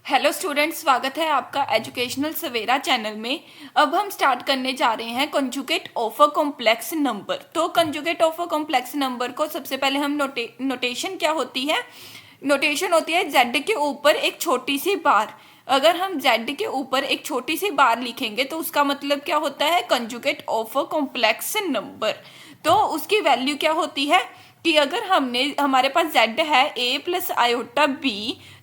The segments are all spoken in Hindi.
हेलो स्टूडेंट्स, स्वागत है आपका एजुकेशनल सवेरा चैनल में। अब हम स्टार्ट करने जा रहे हैं conjugate of a complex number. तो conjugate of a complex number को सबसे पहले हम नोटेशन क्या होती है, नोटेशन होती है z के ऊपर एक छोटी सी बार। अगर हम z के ऊपर एक छोटी सी बार लिखेंगे तो उसका मतलब क्या होता है, conjugate of a complex number. तो उसकी वैल्यू क्या होती है कि अगर हमारे पास z है a प्लस आयोटा b,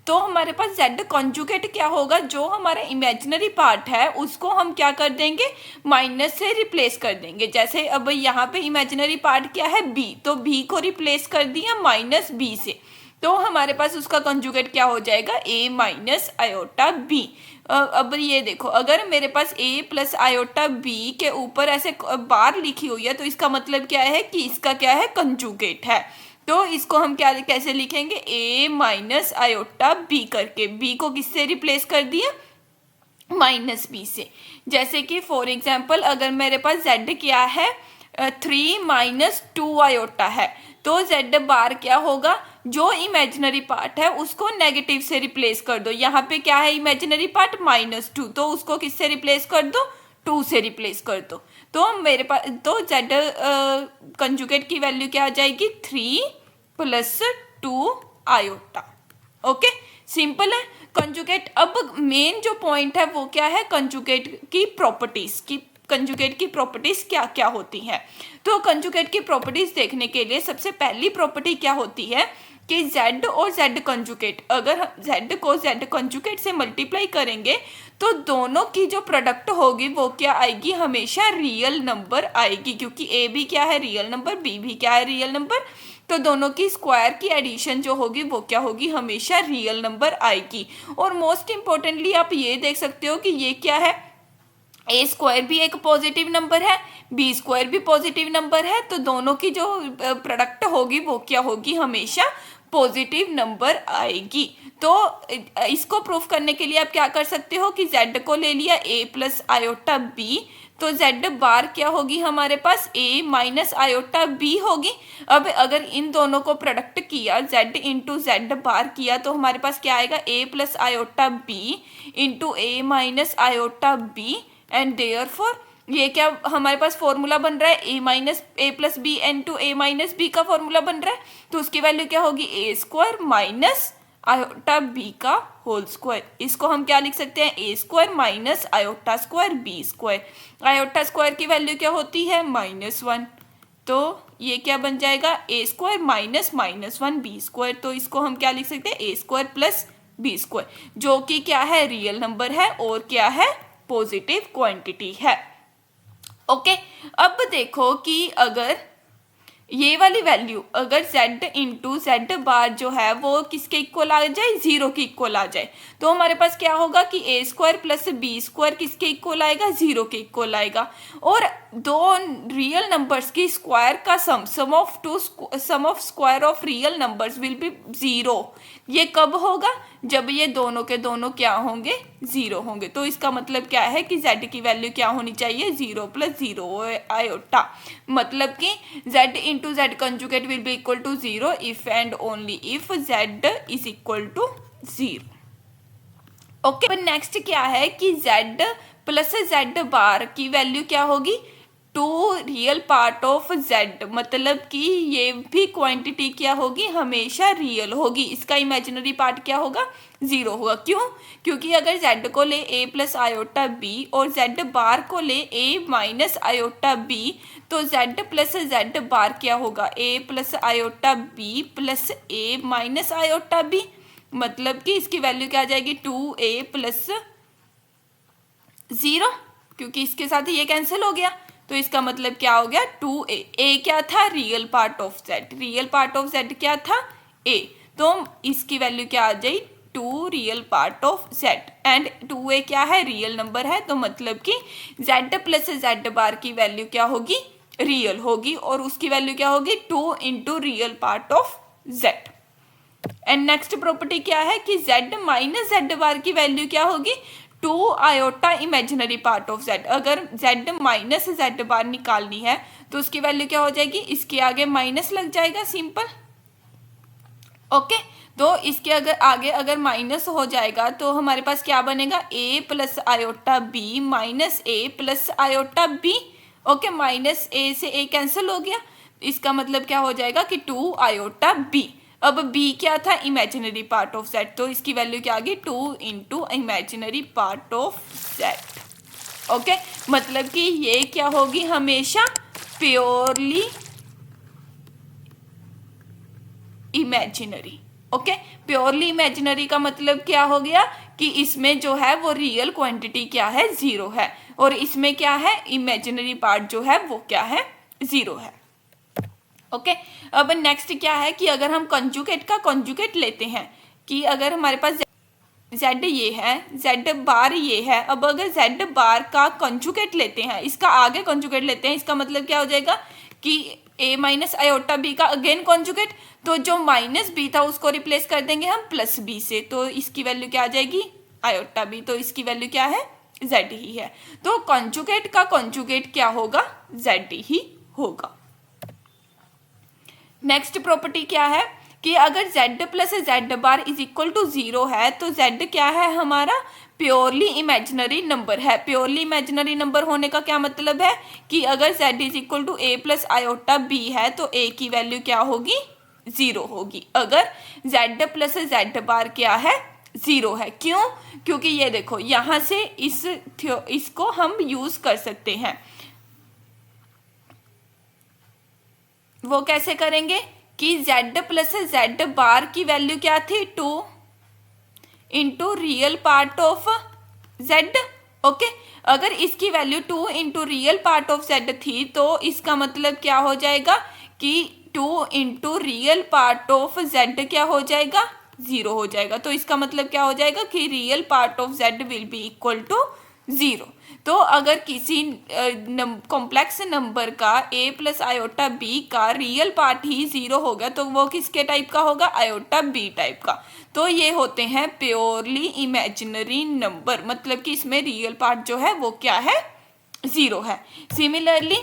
तो हमारे पास z कॉन्जुगेट क्या होगा, जो हमारा इमेजिनरी पार्ट है उसको हम क्या कर देंगे, माइनस से रिप्लेस कर देंगे। जैसे अब यहाँ पे इमेजिनरी पार्ट क्या है b, तो b को रिप्लेस कर दिया माइनस b से, तो हमारे पास उसका कंजुगेट क्या हो जाएगा, a माइनस आयोटा b। अब ये देखो, अगर मेरे पास a प्लस आयोटा b के ऊपर ऐसे बार लिखी हुई है तो इसका मतलब क्या है कि इसका क्या है, कंजुगेट है। तो इसको हम क्या कैसे लिखेंगे, a माइनस आयोटा b करके, b को किससे रिप्लेस कर दिया, माइनस b से। जैसे कि फॉर एग्जाम्पल अगर मेरे पास z क्या है 3 माइनस 2 आयोटा है, तो z बार क्या होगा, जो इमेजिनरी पार्ट है उसको नेगेटिव से रिप्लेस कर दो। यहाँ पे क्या है इमेजिनरी पार्ट -2, तो उसको किससे रिप्लेस कर दो, 2 से रिप्लेस कर दो। तो मेरे पास तो z कंजुगेट की वैल्यू क्या आ जाएगी, 3 प्लस 2 आयोटा। ओके, सिंपल है कंजुगेट। अब मेन जो पॉइंट है वो क्या है, कंजुगेट की प्रॉपर्टीज की। कंजुगेट की प्रॉपर्टीज क्या क्या होती हैं, तो कंजुगेट की प्रॉपर्टीज देखने के लिए सबसे पहली प्रॉपर्टी क्या होती है कि z और z कंजुगेट, अगर z को z कंजुगेट से मल्टीप्लाई करेंगे तो दोनों की जो प्रोडक्ट होगी वो क्या आएगी, हमेशा रियल नंबर आएगी, क्योंकि a भी क्या है, रियल नंबर, b भी क्या है, रियल नंबर। तो दोनों की स्क्वायर की एडिशन जो होगी वो क्या होगी, हमेशा रियल नंबर आएगी। और मोस्ट इंपॉर्टेंटली आप ये देख सकते हो कि ये क्या है, ए स्क्वायर भी एक पॉजिटिव नंबर है, बी स्क्वायर भी पॉजिटिव नंबर है, तो दोनों की जो प्रोडक्ट होगी वो क्या होगी, हमेशा पॉजिटिव नंबर आएगी। तो इसको प्रूफ करने के लिए आप क्या कर सकते हो कि z को ले लिया a प्लस आयोटा b, तो z बार क्या होगी हमारे पास, a माइनस आयोटा b होगी। अब अगर इन दोनों को प्रोडक्ट किया, z इंटू जेड बार किया, तो हमारे पास क्या आएगा, a plus iota b into a minus iota b, and therefore ये क्या हमारे पास फॉर्मूला बन रहा है, a minus A plus B into A minus B का फॉर्मूला बन रहा है। तो उसकी वैल्यू क्या होगी, a square minus iota b का होल स्क्वायर। इसको हम क्या लिख सकते हैं, a square minus iota square b square. Iota square की वैल्यू क्या होती है, -1, तो ये क्या बन जाएगा, a square minus -1 b square. तो इसको हम क्या लिख सकते हैं, a square plus b square, जो कि क्या है, रियल नंबर है और क्या है, पॉजिटिव क्वांटिटी है। ओके, अब देखो कि अगर ये वाली वैल्यू अगर z इंटू जेड बार जो है वो किसके इक्वल आ जाए, 0 के इक्वल आ जाए, तो हमारे पास क्या होगा कि a square plus B square किसके इक्वल आएगा, 0 के इक्वल आएगा। और दो रियल नंबर्स की स्क्वायर का sum of square of real numbers will be 0। ये कब होगा, जब ये दोनों के दोनों क्या होंगे, 0 होंगे। तो इसका मतलब क्या है कि z की वैल्यू क्या होनी चाहिए, 0 प्लस 0 आयोटा, मतलब कि z into Z conjugate will be equal to 0 if and only if z is equal to 0। Okay, पर नेक्स्ट क्या है कि z प्लस z बार की वैल्यू क्या होगी, 2 रियल पार्ट ऑफ z, मतलब कि ये भी क्वांटिटी क्या होगी, हमेशा रियल होगी। इसका इमेजिनरी पार्ट क्या होगा, 0 होगा। क्यों, क्योंकि अगर z को ले a प्लस आयोटा b और z बार को ले a माइनस आयोटा b, तो z प्लस z बार क्या होगा, a plus iota b plus a minus iota b, मतलब कि इसकी वैल्यू क्या आ जाएगी, 2a प्लस 0, क्योंकि इसके साथ ये कैंसिल हो गया। तो इसका मतलब क्या हो गया, 2a। a क्या था, real part of z, real part of z क्या था, a, तो इसकी वैल्यू क्या आ जाए, 2 real part of z, and 2a क्या है, रियल नंबर है, तो मतलब कि z प्लस z बार की वैल्यू क्या होगी, रियल होगी, और उसकी वैल्यू क्या होगी, 2 into real part of z। And next property क्या है कि z माइनस z बार की वैल्यू क्या होगी, 2 iota imaginary part of z। अगर z माइनस z बार निकालनी है तो उसकी वैल्यू क्या हो जाएगी, इसके आगे माइनस लग जाएगा, सिंपल। ओके, तो इसके अगर आगे अगर माइनस हो जाएगा तो हमारे पास क्या बनेगा, a plus iota b minus a plus iota b। Okay, minus a से a कैंसिल हो गया, इसका मतलब क्या हो जाएगा कि 2 आयोटा b। अब b क्या था, इमेजिनरी पार्ट ऑफ z, तो इसकी वैल्यू क्या आ गई 2 into imaginary part of z। Okay, मतलब कि ये क्या होगी हमेशा purely imaginary. Okay, purely imaginary का मतलब क्या हो गया कि इसमें जो है वो रियल क्वांटिटी क्या है, 0 है, और इसमें क्या है, इमेजिनरी पार्ट जो है वो क्या है, 0 है। ओके, अब नेक्स्ट क्या है कि अगर हम कंजुगेट का कंजुगेट लेते हैं, कि अगर हमारे पास z ये है, z बार ये है, अब अगर z बार का कंजुगेट लेते हैं, इसका आगे कंजुगेट लेते हैं, इसका मतलब क्या हो जाएगा कि a माइनस आयोटा b का अगेन कंजुगेट, तो जो माइनस b था उसको रिप्लेस कर देंगे हम प्लस b से, तो इसकी वैल्यू क्या आ जाएगी, आयोटा b, तो इसकी वैल्यू क्या है, z ही है। तो कंजुगेट का कंजुगेट क्या होगा, z ही होगा। नेक्स्ट प्रॉपर्टी क्या है कि अगर z plus Z bar is equal to 0 है, तो z क्या है हमारा, प्योरली इमेजिनरी नंबर है। प्योरली इमेजिनरी नंबर होने का क्या मतलब है कि अगर z is equal to a plus iota b है तो a की वैल्यू क्या होगी, 0 होगी। अगर z प्लस जेड बार क्या है, 0 है। क्यों, क्योंकि ये देखो यहां से इसको हम यूज कर सकते हैं। वो कैसे करेंगे कि z प्लस जेड बार की वैल्यू क्या थी, 2 into real part of z। Okay, अगर इसकी value 2 into real part of z थी तो इसका मतलब क्या हो जाएगा कि 2 into real part of z क्या हो जाएगा, 0 हो जाएगा। तो इसका मतलब क्या हो जाएगा कि real part of z will be equal to 0। तो अगर किसी कॉम्प्लेक्स नंबर का a प्लस आयोटा b का रियल पार्ट ही 0 होगा तो वो किसके टाइप का होगा, आयोटा b टाइप का। तो ये होते हैं प्योरली इमेजिनरी नंबर, मतलब कि इसमें रियल पार्ट जो है वो क्या है, 0 है। सिमिलरली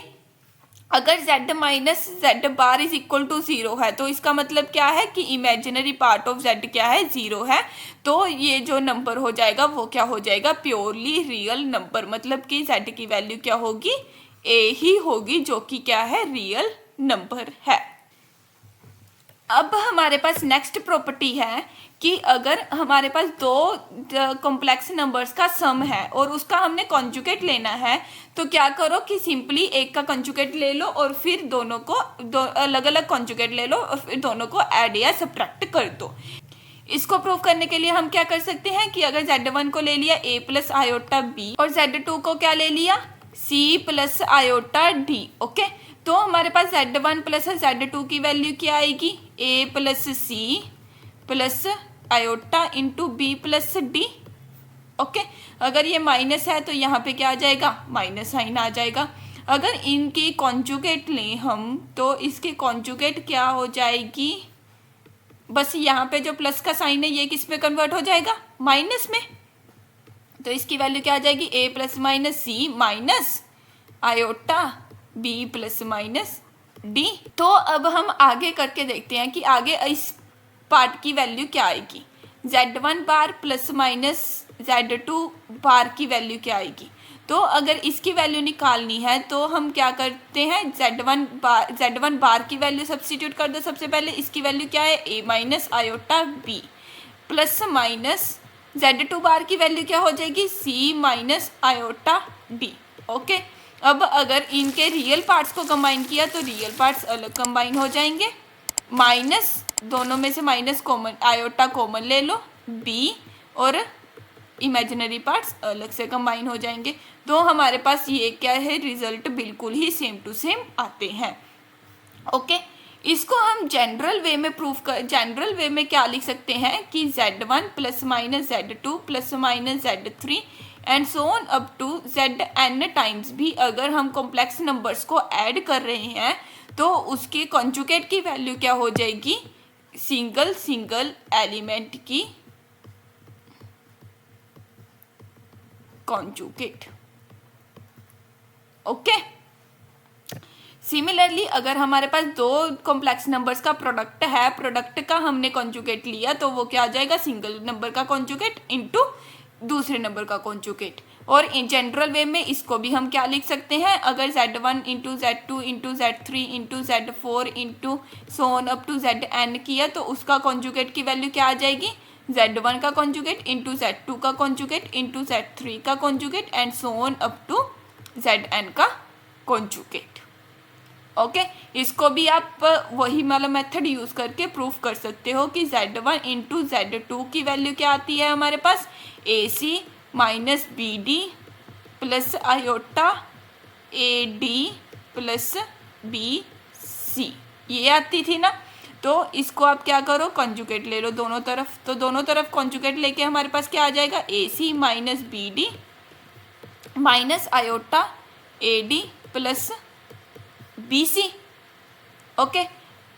अगर z minus Z bar is equal to 0 है तो इसका मतलब क्या है कि इमेजिनरी पार्ट ऑफ z क्या है, 0 है। तो ये जो नंबर हो जाएगा वो क्या हो जाएगा, प्योरली रियल नंबर, मतलब कि z की वैल्यू क्या होगी, a ही होगी, जो कि क्या है, रियल नंबर है। अब हमारे पास नेक्स्ट प्रॉपर्टी है कि अगर हमारे पास दो कॉम्प्लेक्स नंबर्स का सम है और उसका हमने कॉन्जुगेट लेना है, तो क्या करो कि सिंपली एक का कॉन्जुगेट ले लो और फिर दोनों को अलग अलग कॉन्जुगेट ले लो और फिर दोनों को ऐड या सब्ट्रैक्ट कर दो। इसको प्रूव करने के लिए हम क्या कर सकते हैं कि अगर z1 को ले लिया a प्लस आयोटा b और z2 को क्या ले लिया, c plus iota d। Okay, तो हमारे पास z1 प्लस z2 की वैल्यू क्या आएगी, a plus C plus iota into B plus D. Okay, अगर ये माइनस है तो यहाँ पे क्या आ जाएगा, माइनस साइन आ जाएगा। अगर इनकी कॉन्जुगेट लें हम तो इसकी कॉन्जुगेट क्या हो जाएगी, बस यहाँ पे जो प्लस का साइन है ये किस में कन्वर्ट हो जाएगा, माइनस में। तो इसकी वैल्यू क्या आ जाएगी, a plus minus C minus iota b plus minus D. तो अब हम आगे करके देखते हैं कि आगे इस पार्ट की वैल्यू क्या आएगी, z1 बार प्लस माइनस z2 बार की वैल्यू क्या आएगी। तो अगर इसकी वैल्यू निकालनी है तो हम क्या करते हैं, z1 बार की वैल्यू सब्स्टिट्यूट कर दो सबसे पहले। इसकी वैल्यू क्या है, a minus iota b plus minus z2 बार की वैल्यू क्या हो जाएगी, c minus iota d। Okay, अब अगर इनके रियल पार्ट्स को कंबाइन किया तो रियल पार्ट्स अलग कंबाइन हो जाएंगे, माइनस दोनों में से माइनस कॉमन, आयोटा कॉमन ले लो, b और इमेजिनरी पार्ट्स अलग से कंबाइन हो जाएंगे। तो हमारे पास ये क्या है, रिजल्ट बिल्कुल ही सेम टू सेम आते हैं। ओके, इसको हम जनरल वे में जनरल वे में क्या लिख सकते हैं कि z1 plus minus z2 plus minus z3 and so on up to zn times भी अगर हम कॉम्प्लेक्स नंबर्स को ऐड कर रहे हैं तो उसके कॉन्जुगेट की वैल्यू क्या हो जाएगी, सिंगल एलिमेंट की कॉन्जुगेट। ओके, सिमिलरली अगर हमारे पास दो कॉम्प्लेक्स नंबर्स का प्रोडक्ट है, प्रोडक्ट का हमने कॉन्जुगेट लिया, तो वो क्या आ जाएगा, सिंगल नंबर का कॉन्जुगेट इंटू दूसरे नंबर का कॉन्जुगेट। और इन जनरल वे में इसको भी हम क्या लिख सकते हैं, अगर z1 into z2 into z3 into z4 into so on up to zn किया, तो उसका कॉन्जुगेट की वैल्यू क्या आ जाएगी, z1 का कॉन्जुगेट इंटू z2 का कॉन्जुगेट इंटू z3 का conjugate and so on up to zn का कॉन्जुगेट। ओके इसको भी आप वही वाला मेथड यूज करके प्रूफ कर सकते हो कि z1 इंटू z2 की वैल्यू क्या आती है हमारे पास, AC minus BD plus iota AD plus BC, ये आती थी ना। तो इसको आप क्या करो, कॉन्जुगेट ले लो दोनों तरफ, तो दोनों तरफ कॉन्जुगेट लेके हमारे पास क्या आ जाएगा, AC minus BD minus iota AD plus BC। Okay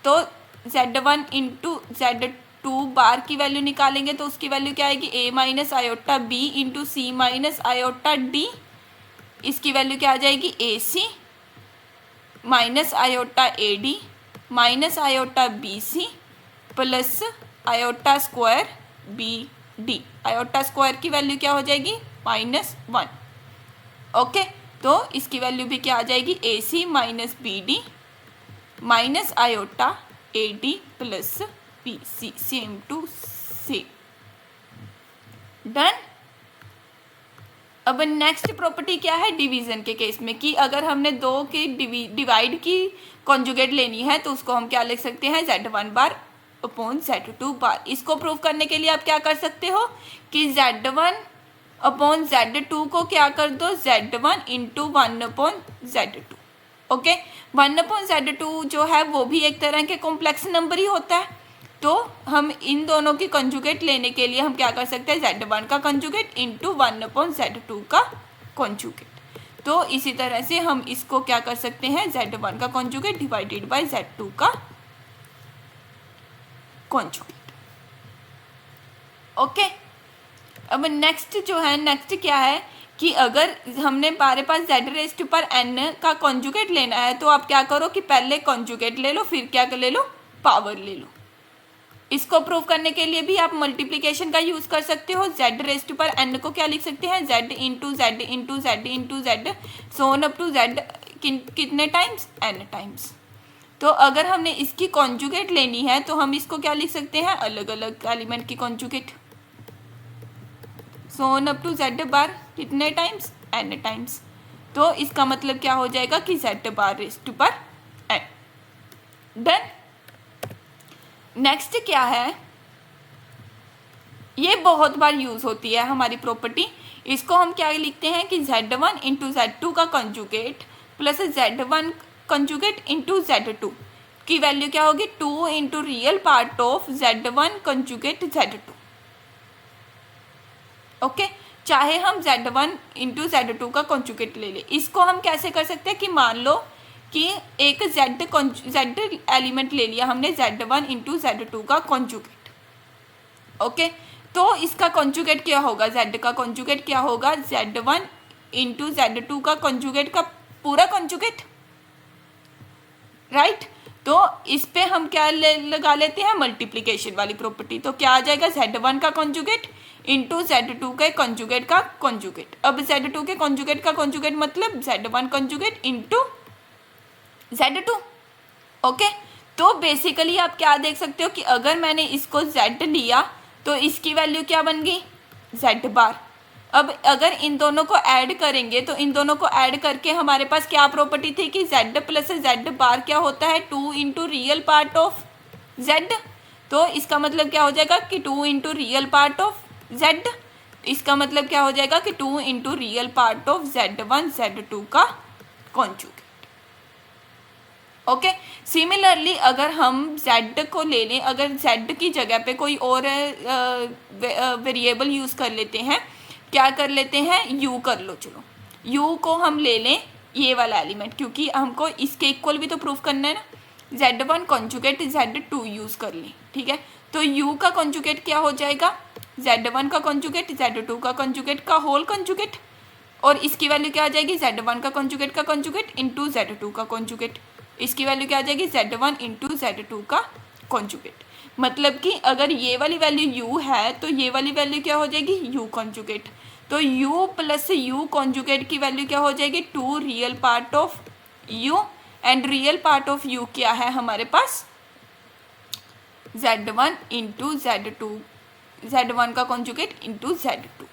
तो z1 इंटू z2 बार की वैल्यू निकालेंगे तो उसकी वैल्यू क्या आएगी, A minus iota B into C minus iota D, इसकी वैल्यू क्या आ जाएगी, AC minus iota AD minus iota BC plus iota square BD, iota square की वैल्यू क्या हो जाएगी, -1। ओके तो इसकी वैल्यू भी क्या आ जाएगी, AC minus BD minus iota AD plus BC, same to same. Done. अब नेक्स्ट प्रॉपर्टी क्या है, डिवीजन के केस में, कि अगर हमने दो के डिवाइड की कॉन्जुगेट लेनी है तो उसको हम क्या लिख सकते हैं, z1 बार अपॉन z2 बार। इसको प्रूव करने के लिए आप क्या कर सकते हो कि z1 अपॉन z2 को क्या कर दो, z1 into 1 upon z2। Okay 1 upon z2 जो है वो भी एक तरह के कॉम्प्लेक्स नंबर ही होता है, तो हम इन दोनों की कंजुगेट लेने के लिए हम क्या कर सकते हैं, z1 का कंजुगेट इंटू 1 अपॉन z2 का कंजुगेट। तो इसी तरह से हम इसको क्या कर सकते हैं, z1 का कंजुगेट डिवाइडेड बाय z2 का कंजुगेट। ओके अब नेक्स्ट जो है, नेक्स्ट क्या है कि अगर हमने हमारे पास z रेस्ट पर n का कॉन्जुगेट लेना है तो आप क्या करो कि पहले कॉन्जुगेट ले लो, फिर क्या ले लो, पावर ले लो। इसको प्रूव करने के लिए भी आप मल्टीप्लिकेशन का यूज कर सकते हो। z रेस्ट पर n को क्या लिख सकते हैं, z into Z into Z into Z so on up to z कितने टाइम्स, n टाइम्स। तो अगर हमने इसकी कॉन्जुगेट लेनी है तो हम इसको क्या लिख सकते हैं, अलग अलग एलिमेंट की conjugate, so on up to z bar कितने टाइम्स, n टाइम्स। तो इसका मतलब क्या हो जाएगा कि z बार रेस्ट पर n। डन। नेक्स्ट क्या है, ये बहुत बार यूज होती है हमारी प्रॉपर्टी, इसको हम क्या लिखते हैं कि z1 इंटू z2 का conjugate plus z1 conjugate into z2 की वैल्यू क्या होगी, 2 into real part of z1 conjugate z2। Okay चाहे हम z1 इंटू z2 का कंजुगेट ले ले। इसको हम कैसे कर सकते हैं कि मान लो कि एक z एलिमेंट ले लिया हमने z1 इंटू z2 का कॉन्जुगेट। ओके तो इसका कॉन्जुगेट क्या होगा, z का कॉन्जुगेट क्या होगा, z1 इंटू z2 का कॉन्जुगेट का पूरा कॉन्जुगेट, राइट। तो इस पे हम क्या लगा लेते हैं, मल्टीप्लीकेशन वाली प्रॉपर्टी। तो क्या आ जाएगा, z1 का कॉन्जुगेट इंटू z2 के कॉन्जुगेट का कॉन्जुगेट। अब z2 के कॉन्जुगेट का कॉन्जुगेट मतलब z1 conjugate into z2। Okay तो बेसिकली आप क्या देख सकते हो कि अगर मैंने इसको z लिया तो इसकी वैल्यू क्या बन गई, z बार। अब अगर इन दोनों को ऐड करेंगे तो इन दोनों को ऐड करके हमारे पास क्या प्रॉपर्टी थी कि z प्लस z बार क्या होता है, 2 into real part of z। तो इसका मतलब क्या हो जाएगा कि 2 into real part of z। इसका मतलब क्या हो जाएगा कि 2 into real part of z1 z2 का कॉन्जुगेट। ओके सिमिलरली अगर हम z को ले लें, अगर z की जगह पे कोई और वेरिएबल यूज़ कर लेते हैं, क्या कर लेते हैं, u कर लो। चलो u को हम ले लें ये वाला एलिमेंट, क्योंकि हमको इसके इक्वल भी तो प्रूफ करना है ना। z1 कॉन्जुगेट z2 यूज़ कर लें, ठीक है। तो u का कॉन्जुगेट क्या हो जाएगा, z1 का कॉन्जुगेट z2 का कॉन्जुगेट का होल कॉन्जुगेट, और इसकी वैल्यू क्या आ जाएगी, z1 का कॉन्जुगेट इंटू z2 का कॉन्जुगेट। इसकी वैल्यू क्या आ जाएगी, Z1 इंटू Z2 का कॉन्जुगेट। मतलब कि अगर ये वाली वैल्यू u है तो ये वाली वैल्यू क्या हो जाएगी, u कॉन्जुगेट। तो u प्लस u कॉन्जुगेट की वैल्यू क्या हो जाएगी, 2 real part of u, and real part of u क्या है हमारे पास, Z1 इंटू Z2, Z1 का कॉन्जुगेट इंटू Z2।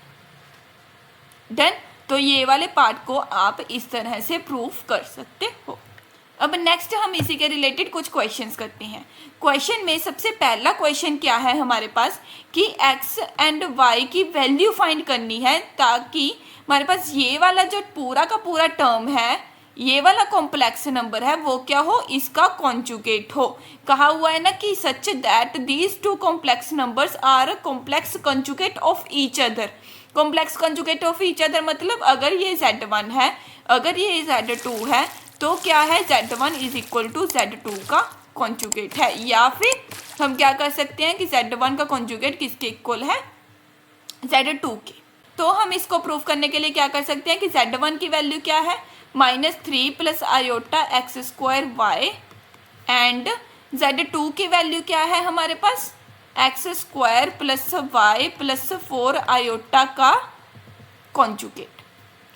डन। तो ये वाले पार्ट को आप इस तरह से प्रूफ कर सकते हो। अब नेक्स्ट हम इसी के रिलेटेड कुछ क्वेश्चंस करते हैं। क्वेश्चन में सबसे पहला क्वेश्चन क्या है हमारे पास कि x एंड y की वैल्यू फाइंड करनी है, ताकि हमारे पास ये वाला जो पूरा का पूरा टर्म है, ये वाला कॉम्प्लेक्स नंबर है, वो क्या हो, इसका कॉन्जुगेट हो। कहा हुआ है ना कि such that these two complex numbers are complex conjugate of each other. Complex conjugate of each other मतलब अगर ये Z1 है, अगर ये Z2 है, तो क्या है, Z1 is equal to Z2 का कॉन्जुगेट है। या फिर हम क्या कर सकते हैं कि Z1 का कॉन्जुगेट किसके इक्वल है, Z2 के। तो हम इसको प्रूफ करने के लिए क्या कर सकते हैं कि Z1 की वैल्यू क्या है, -3 plus iota x square y, and Z2 की वैल्यू क्या है हमारे पास, x square plus y plus 4 iota का कॉन्जुगेट।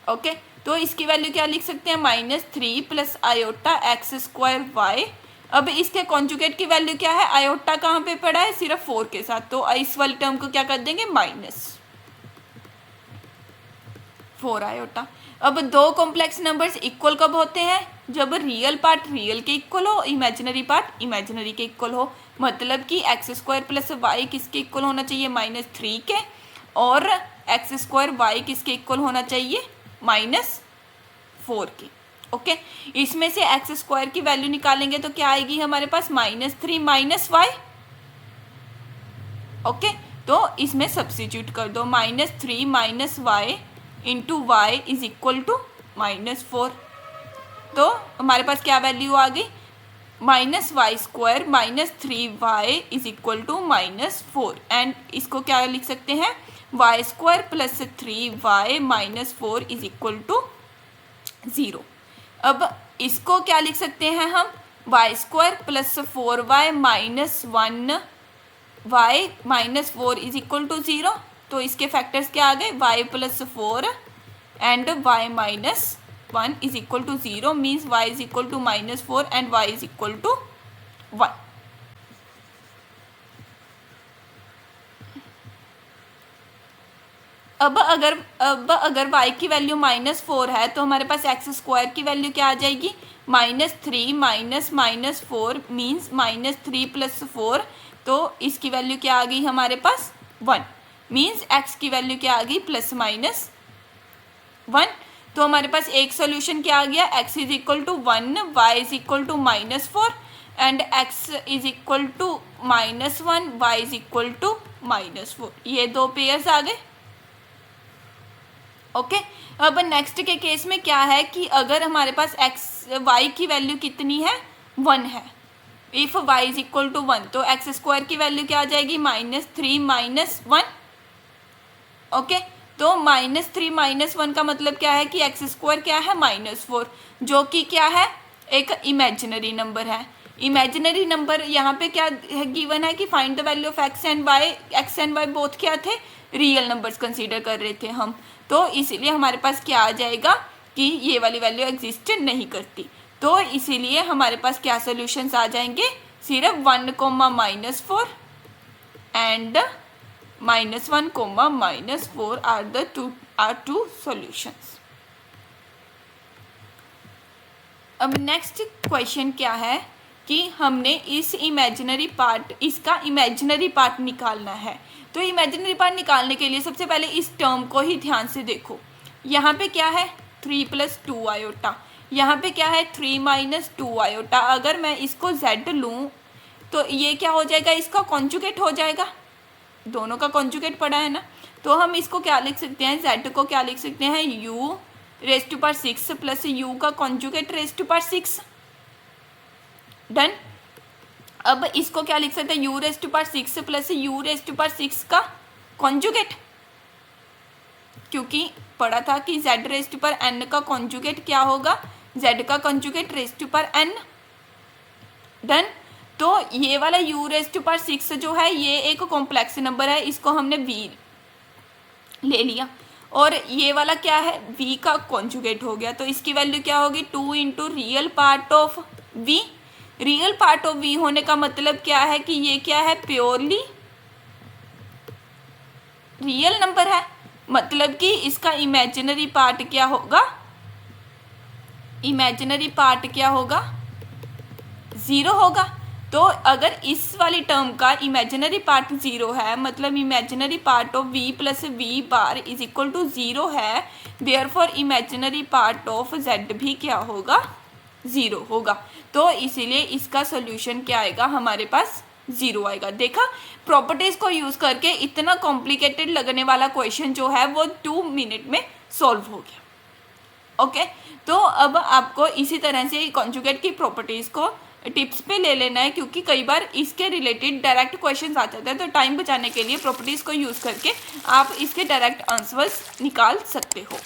ओके, तो इसकी वैल्यू क्या लिख सकते हैं, -3 plus iota x square y. अब इसके कॉन्जुगेट की वैल्यू क्या है, आयोटा कहाँ पे पड़ा है, सिर्फ 4 के साथ, तो इस वाले टर्म को क्या कर देंगे, -4 आयोटा। अब दो कॉम्प्लेक्स नंबर्स इक्वल कब होते हैं, जब रियल पार्ट रियल के इक्वल हो, इमेजिनरी पार्ट इमेजिनरी के इक्वल हो। मतलब कि एक्स स्क्वायर प्लस वाई किसके इक्वल होना चाहिए, -3 के, और एक्स स्क्वायर वाई किसके इक्वल होना चाहिए, -4 के। ओके, इसमें से एक्स स्क्वायर की वैल्यू निकालेंगे तो क्या आएगी हमारे पास, -3 माइनस वाई। ओके, तो इसमें सब्स्टिट्यूट कर दो, -3 minus Y into Y is equal to -4। तो हमारे पास क्या वैल्यू आ गई, -y square -3y is equal to -4, and इसको क्या लिख सकते हैं, y square plus 3y -4 is equal to 0। अब इसको क्या लिख सकते हैं हम, y square plus 4y minus 1y -4 is equal to 0। तो इसके फैक्टर्स क्या आ गए, y plus 4 and y minus 1 is equal to 0, means y is equal to -4 and y is equal to 1। अब अगर y की वैल्यू -4 है तो हमारे पास एक्स स्क्वायर की वैल्यू क्या आ जाएगी, -3 माइनस -4 मीन्स -3 प्लस 4, तो इसकी वैल्यू क्या आ गई हमारे पास 1, मीन्स x की वैल्यू क्या आ गई +1। तो हमारे पास एक सोल्यूशन क्या आ गया, x is equal to 1, y is equal to -4 and x is equal to -1, y is equal to -4। ये दो पेयर्स आ गए। ओके, अब नेक्स्ट के केस में क्या है कि अगर हमारे पास y की वैल्यू कितनी है, 1 है, if y is equal to 1, तो एक्स स्क्वायर की वैल्यू क्या आ जाएगी, -3 माइनस 1। ओके, तो -3 माइनस 1 का मतलब क्या है कि एक्स स्क्वायर क्या है, -4, जो कि क्या है, एक इमेजिनरी नंबर है। इमेजिनरी नंबर यहाँ पे क्या है, गिवन है कि find the value of X and Y both क्या थे, रियल नंबर्स कंसीडर कर रहे थे हम, तो इसीलिए हमारे पास क्या आ जाएगा कि ये वाली वैल्यू एग्जिस्ट नहीं करती। तो इसीलिए हमारे पास क्या सोल्यूशंस आ जाएंगे, सिर्फ 1, -4 एंड -1, -4 आर टू सॉल्यूशंस। अब नेक्स्ट क्वेश्चन क्या है कि हमने इसका इमेजिनरी पार्ट निकालना है। तो इमेजिनरी पार्ट निकालने के लिए सबसे पहले इस टर्म को ही ध्यान से देखो। यहाँ पे क्या है, 3 + 2 आयोटा, यहाँ पे क्या है 3 - 2 आयोटा। अगर मैं इसको z लूँ तो ये क्या हो जाएगा, इसका कॉन्जुगेट हो जाएगा, दोनों का कॉन्जुगेट पड़ा है ना। तो हम इसको क्या लिख सकते हैं, z को क्या लिख सकते हैं, u⁻6 प्लस u का कॉन्जुगेट ⁻6। डन। अब इसको क्या लिख सकते हैं, u⁻6 प्लस u⁻6 का कॉन्जुगेट, क्योंकि पढ़ा था कि z⁻n का कॉन्जुगेट क्या होगा, z का कॉन्जुगेट ⁻n। डन। तो ये वाला u⁶ जो है ये एक कॉम्प्लेक्स नंबर है, इसको हमने v ले लिया, और ये वाला क्या है, v का कॉन्जुगेट हो गया, तो इसकी वैल्यू क्या होगी 2 into real part of v। Real part of v होने का मतलब क्या है कि ये क्या है, प्योरली रियल नंबर है, मतलब कि इसका इमेजिनरी पार्ट क्या होगा, इमेजिनरी पार्ट क्या होगा, 0 होगा। तो अगर इस वाली टर्म का इमेजिनरी पार्ट 0 है, मतलब imaginary part of v plus v bar is equal to 0 है, therefore imaginary part of z भी क्या होगा, 0 होगा। तो इसीलिए इसका सोल्यूशन क्या आएगा, हमारे पास 0 आएगा। देखा, प्रॉपर्टीज को यूज करके इतना कॉम्प्लिकेटेड लगने वाला क्वेश्चन जो है वो 2 मिनट में सॉल्व हो गया। ओके, तो अब आपको इसी तरह से कॉन्जुगेट की प्रॉपर्टीज को टिप्स पे ले लेना है, क्योंकि कई बार इसके रिलेटेड डायरेक्ट क्वेश्चंस आ जाते हैं, तो टाइम बचाने के लिए प्रॉपर्टीज को यूज करके आप इसके डायरेक्ट आंसर्स निकाल सकते हो।